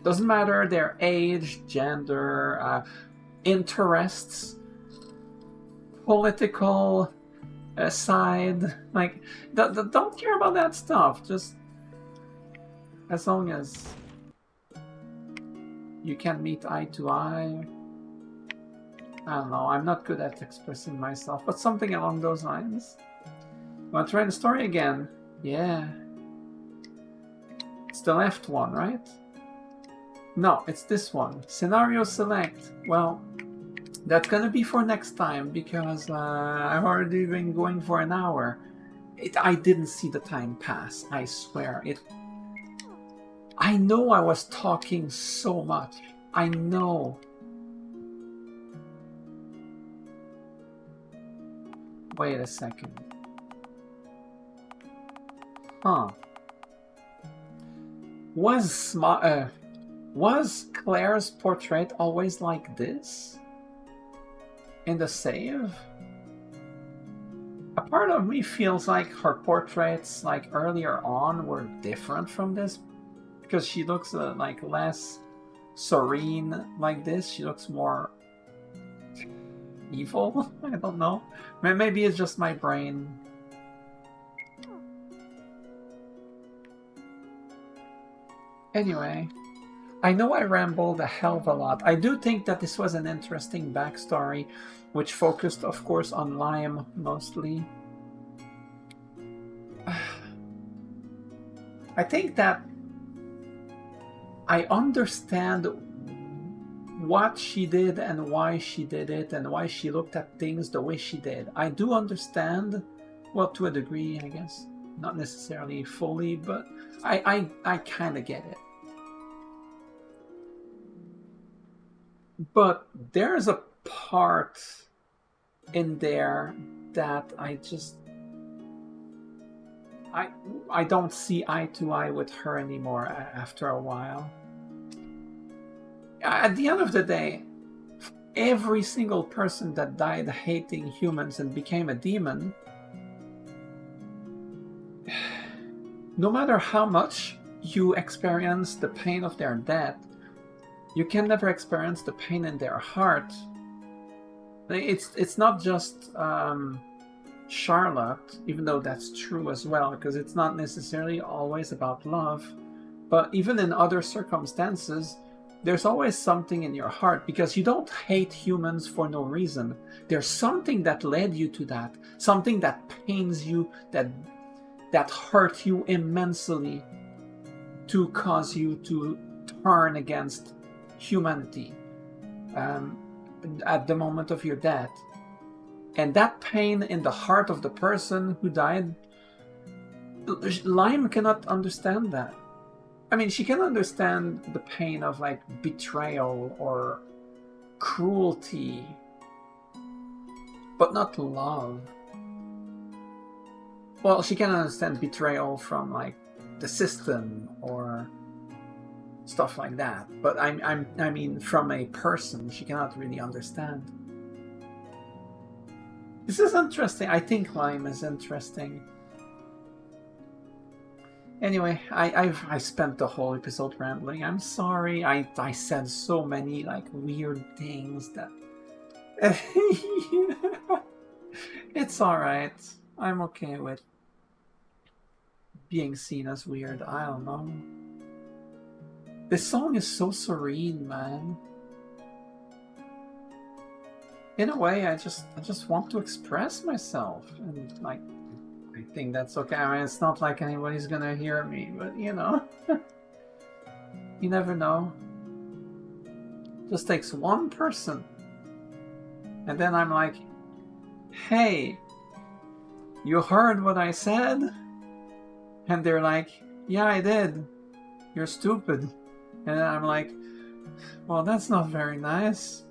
Doesn't matter their age, gender, interests, political side. Like, don't care about that stuff. Just as long as you can meet eye to eye. I don't know. I'm not good at expressing myself, but something along those lines. Want to try the story again? Yeah. It's the left one, right? No, it's this one. Scenario select. Well, that's gonna be for next time, because I've already been going for an hour. I didn't see the time pass. I swear. I know I was talking so much. I know. Wait a second. Huh. Was Claire's portrait always like this? In the save? A part of me feels like her portraits, like earlier on, were different from this, because she looks like less serene like this. She looks more evil. I don't know. Maybe it's just my brain. Anyway, I know I rambled a hell of a lot. I do think that this was an interesting backstory, which focused, of course, on Lime mostly. I think that I understand what she did and why she did it and why she looked at things the way she did. I do understand, well, to a degree, I guess. Not necessarily fully, but I kind of get it. But there's a part in there that I don't see eye to eye with her anymore after a while. At the end of the day, every single person that died hating humans and became a demon, no matter how much you experience the pain of their death, you can never experience the pain in their heart. It's not just Charlotte, even though that's true as well, because it's not necessarily always about love, but even in other circumstances, there's always something in your heart, because you don't hate humans for no reason. There's something that led you to that, something that pains you, that hurt you immensely, to cause you to turn against humanity at the moment of your death. And that pain in the heart of the person who died, Lime cannot understand that. I mean, she can understand the pain of like betrayal or cruelty, but not love. Well, she can understand betrayal from like the system or stuff like that, but I mean, from a person, she cannot really understand. This is interesting. I think Lime is interesting. Anyway, I spent the whole episode rambling. I'm sorry. I said so many like weird things that it's alright. I'm okay with being seen as weird. I don't know. This song is so serene, man. In a way, I just want to express myself, and like, I think that's okay. I mean, it's not like anybody's gonna hear me, but you know, you never know. Just takes one person, and then I'm like, hey, you heard what I said? And they're like, yeah, I did. You're stupid. And then I'm like, well, that's not very nice.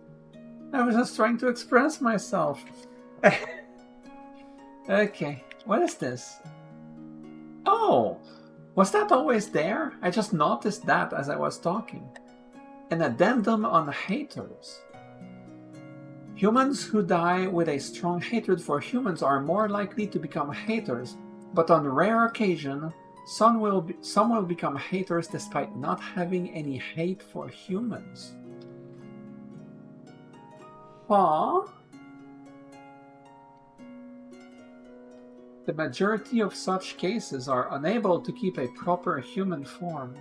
I was just trying to express myself. Okay, what is this? Oh, was that always there? I just noticed that as I was talking. An addendum on haters. Humans who die with a strong hatred for humans are more likely to become haters, but on rare occasion, some will become haters despite not having any hate for humans. Huh? The majority of such cases are unable to keep a proper human form.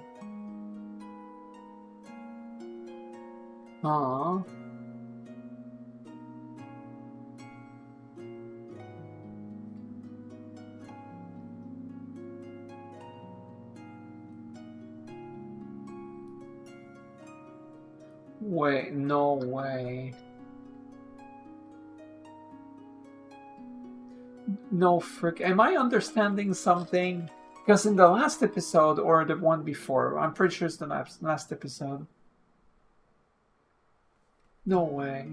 Huh? Wait, no way. No frick. Am I understanding something? Because in the last episode, or the one before, I'm pretty sure it's the last episode. No way.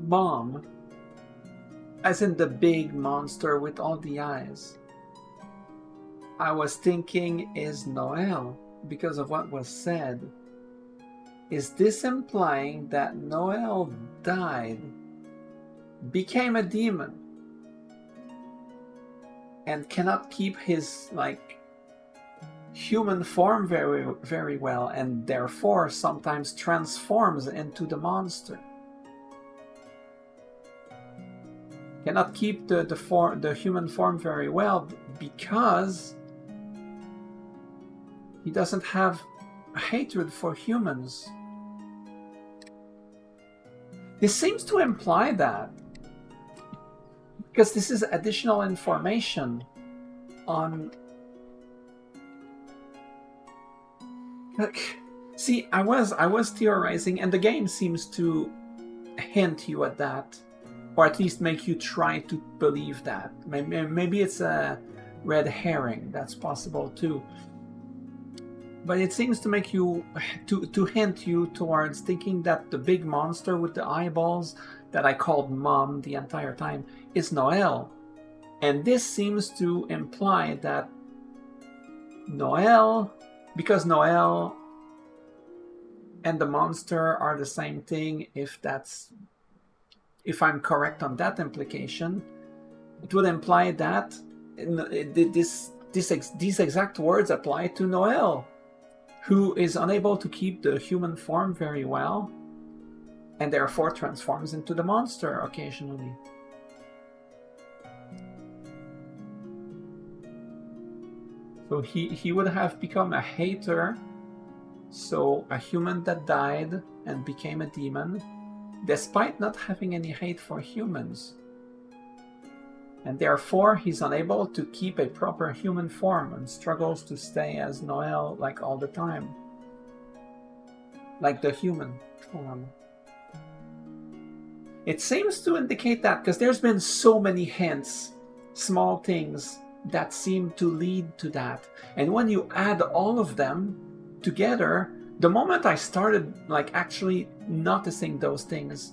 Mom, as in the big monster with all the eyes. I was thinking, is Noelle, because of what was said. Is this implying that Noelle died, became a demon, and cannot keep his, like, human form very, very well, and therefore sometimes transforms into the monster? Cannot keep the human form very well because he doesn't have hatred for humans. This seems to imply that, because this is additional information on... See, I was theorizing, and the game seems to hint you at that. Or at least make you try to believe that. Maybe it's a red herring. That's possible too. But it seems to make you, to hint you towards thinking that the big monster with the eyeballs that I called Mom the entire time is Noelle. And this seems to imply that Noelle, because Noelle and the monster are the same thing, if I'm correct on that implication, it would imply that these exact words apply to Noelle, who is unable to keep the human form very well, and therefore transforms into the monster occasionally. So he would have become a hater, so a human that died and became a demon, despite not having any hate for humans. And therefore, he's unable to keep a proper human form and struggles to stay as Noelle, like, all the time. Like the human form. It seems to indicate that, because there's been so many hints, small things, that seem to lead to that. And when you add all of them together, the moment I started, like, actually noticing those things,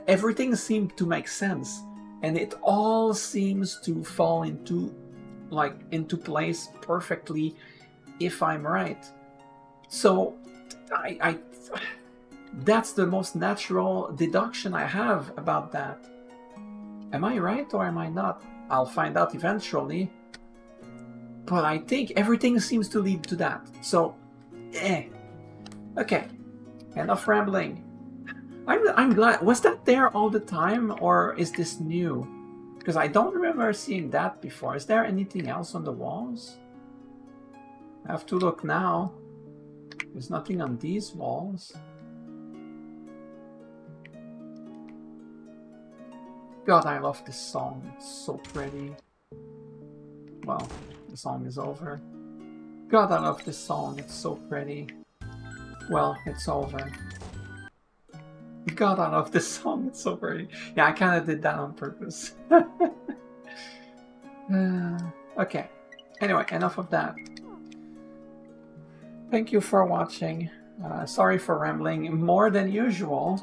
everything seemed to make sense, and it all seems to fall into place perfectly if I'm right. So I that's the most natural deduction I have about that. Am I right or am I not? I'll find out eventually. But I think everything seems to lead to that. So, okay, enough rambling. I'm glad. Was that there all the time, or is this new? Because I don't remember seeing that before. Is there anything else on the walls? I have to look now. There's nothing on these walls. God, I love this song. It's so pretty. Well, the song is over. God, I love this song. It's so pretty. Well, it's over. God, I love this song. It's so pretty. Yeah, I kind of did that on purpose. Okay. Anyway, enough of that. Thank you for watching. Sorry for rambling more than usual.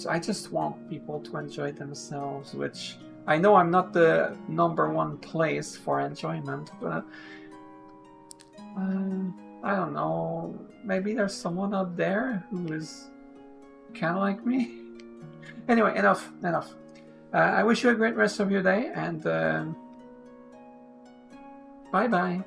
I just want people to enjoy themselves, which I know I'm not the #1 place for enjoyment, but I don't know. Maybe there's someone out there who is kind of like me. Anyway, enough. I wish you a great rest of your day, and bye-bye.